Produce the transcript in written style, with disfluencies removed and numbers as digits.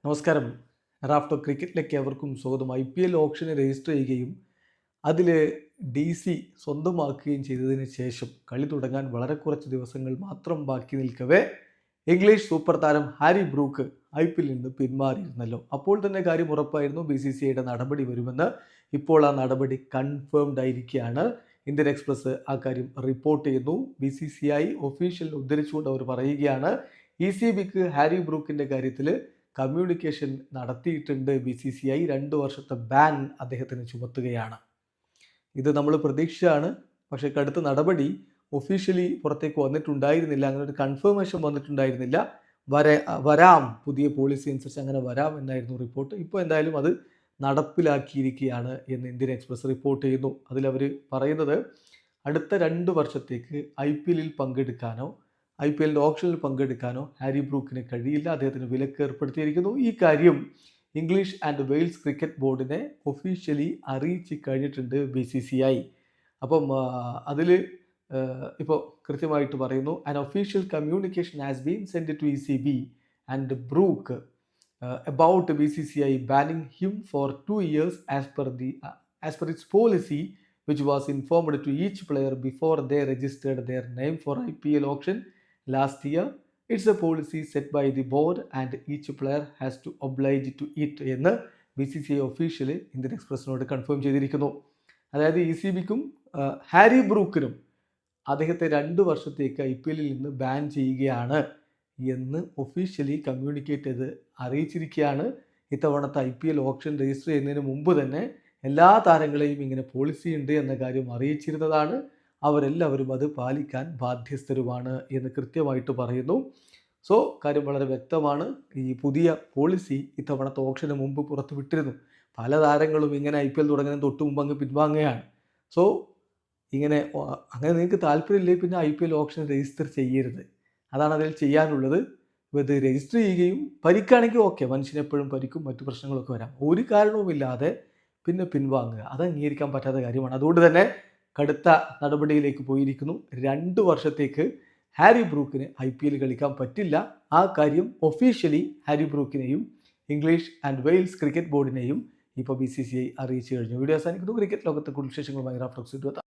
നമസ്കാരം. റാഫ്റ്റോ ക്രിക്കറ്റിലേക്ക് അവർക്കും സ്വാഗതം. IPL ഓപ്ഷന് രജിസ്റ്റർ ചെയ്യുകയും അതിൽ DC സ്വന്തമാക്കുകയും ചെയ്തതിന് ശേഷം കളി തുടങ്ങാൻ വളരെ കുറച്ച് ദിവസങ്ങൾ മാത്രം ബാക്കി നിൽക്കവേ ഇംഗ്ലീഷ് സൂപ്പർ താരം ഹാരി ബ്രൂക്ക് IPL നിന്ന് പിന്മാറിയിരുന്നല്ലോ. അപ്പോൾ തന്നെ കാര്യം ഉറപ്പായിരുന്നു, BCCIയുടെ നടപടി വരുമെന്ന്. ഇപ്പോൾ ആ നടപടി കൺഫേംഡ് ആയിരിക്കുകയാണ്. ഇന്ത്യൻ എക്സ്പ്രസ് ആ കാര്യം റിപ്പോർട്ട് ചെയ്യുന്നു. BCCI ഒഫീഷ്യൽ ഉദ്ധരിച്ചുകൊണ്ട് അവർ പറയുകയാണ്, ECBക്ക് ഹാരി ബ്രൂക്കിൻ്റെ കാര്യത്തിൽ കമ്മ്യൂണിക്കേഷൻ നടത്തിയിട്ടുണ്ട്. BCCI 2 വർഷത്തെ ബാൻ അദ്ദേഹത്തിന് ചുമത്തുകയാണ്. ഇത് നമ്മൾ പ്രതീക്ഷിച്ചാണ്. പക്ഷേ കടുത്ത നടപടി ഒഫീഷ്യലി പുറത്തേക്ക് വന്നിട്ടുണ്ടായിരുന്നില്ല. അങ്ങനെ ഒരു കൺഫർമേഷൻ വന്നിട്ടുണ്ടായിരുന്നില്ല. വരാം, പുതിയ പോളിസി അനുസരിച്ച് അങ്ങനെ വരാം എന്നായിരുന്നു റിപ്പോർട്ട്. ഇപ്പോൾ എന്തായാലും അത് നടപ്പിലാക്കിയിരിക്കുകയാണ് എന്ന് ഇന്ത്യൻ എക്സ്പ്രസ് റിപ്പോർട്ട് ചെയ്യുന്നു. അതിലവർ പറയുന്നത്, അടുത്ത 2 വർഷത്തേക്ക് IPLൽ പങ്കെടുക്കാനോ IPLൻ്റെ ഓപ്ഷനിൽ പങ്കെടുക്കാനോ ഹാരി ബ്രൂക്കിന് കഴിയില്ല. അദ്ദേഹത്തിന് വിലക്ക് ഏർപ്പെടുത്തിയിരിക്കുന്നു. ഈ കാര്യം ഇംഗ്ലീഷ് ആൻഡ് വെയിൽസ് ക്രിക്കറ്റ് ബോർഡിനെ ഒഫീഷ്യലി അറിയിച്ച് കഴിഞ്ഞിട്ടുണ്ട് BCCI. അപ്പം അതിൽ ഇപ്പോൾ കൃത്യമായിട്ട് പറയുന്നു, an official communication has been send to ECB and Brook about BCCI banning him for 2 years as per its policy, which was informed to each player before they registered their name for IPL auction last year. It's a policy set by the board and each player has to oblige to it എന്ന് BCCI official Indian എക്സ്പ്രസിനോട് confirm ചെയ്തിരിക്കുന്നു. അതായത് ECBക്കും Harry ബ്രൂക്കിനും അദ്ദേഹത്തെ 2 വർഷത്തേക്ക് IPLൽ നിന്ന് ban ചെയ്യുകയാണ് എന്ന് officially communicate ചെയ്ത് അറിയിച്ചിരിക്കുകയാണ്. ഇത്തവണത്തെ IPL ഓപ്ഷൻ രജിസ്റ്റർ ചെയ്യുന്നതിന് മുമ്പ് തന്നെ എല്ലാ താരങ്ങളെയും ഇങ്ങനെ പോളിസി ഉണ്ട് എന്ന കാര്യം അറിയിച്ചിരുന്നതാണ്. അവരെല്ലാവരും അത് പാലിക്കാൻ ബാധ്യസ്ഥരുമാണ് എന്ന് കൃത്യമായിട്ട് പറയുന്നു. സോ കാര്യം വളരെ വ്യക്തമാണ്. ഈ പുതിയ പോളിസി ഇത്തവണത്തെ ഓപ്ഷന് മുമ്പ് പുറത്തുവിട്ടിരുന്നു. പല താരങ്ങളും ഇങ്ങനെ IPL തുടങ്ങുന്നതിന് തൊട്ട് മുമ്പ് അങ്ങ് പിൻവാങ്ങുകയാണ്. സോ അങ്ങനെ നിങ്ങൾക്ക് താല്പര്യമില്ലേ പിന്നെ IPL ഓപ്ഷൻ രജിസ്റ്റർ ചെയ്യരുത്. അതാണ് അതിൽ ചെയ്യാനുള്ളത്. ഇത് രജിസ്റ്റർ ചെയ്യുകയും പരിക്കാണെങ്കിൽ ഓക്കെ, മനുഷ്യനെപ്പോഴും പരിക്കും മറ്റു പ്രശ്നങ്ങളൊക്കെ വരാം. ഒരു കാരണവുമില്ലാതെ പിന്നെ പിൻവാങ്ങുക അത് അംഗീകരിക്കാൻ പറ്റാത്ത കാര്യമാണ്. അതുകൊണ്ട് തന്നെ കടുത്ത നടപടിയിലേക്ക് പോയിരിക്കുന്നു. 2 വർഷത്തേക്ക് ഹാരി ബ്രൂക്കിന് IPL കളിക്കാൻ പറ്റില്ല. ആ കാര്യം ഒഫീഷ്യലി ഹാരി ബ്രൂക്കിനെയും ഇംഗ്ലീഷ് ആൻഡ് വെയിൽസ് ക്രിക്കറ്റ് ബോർഡിനെയും ഇപ്പോൾ BCCI അറിയിച്ചു കഴിഞ്ഞു. വീഡിയോ അവസാനിക്കുന്നു. ക്രിക്കറ്റ് ലോകത്തെ കൂടുതൽ വിശേഷങ്ങളുമായി റാഫ്റ്റോക്സ്.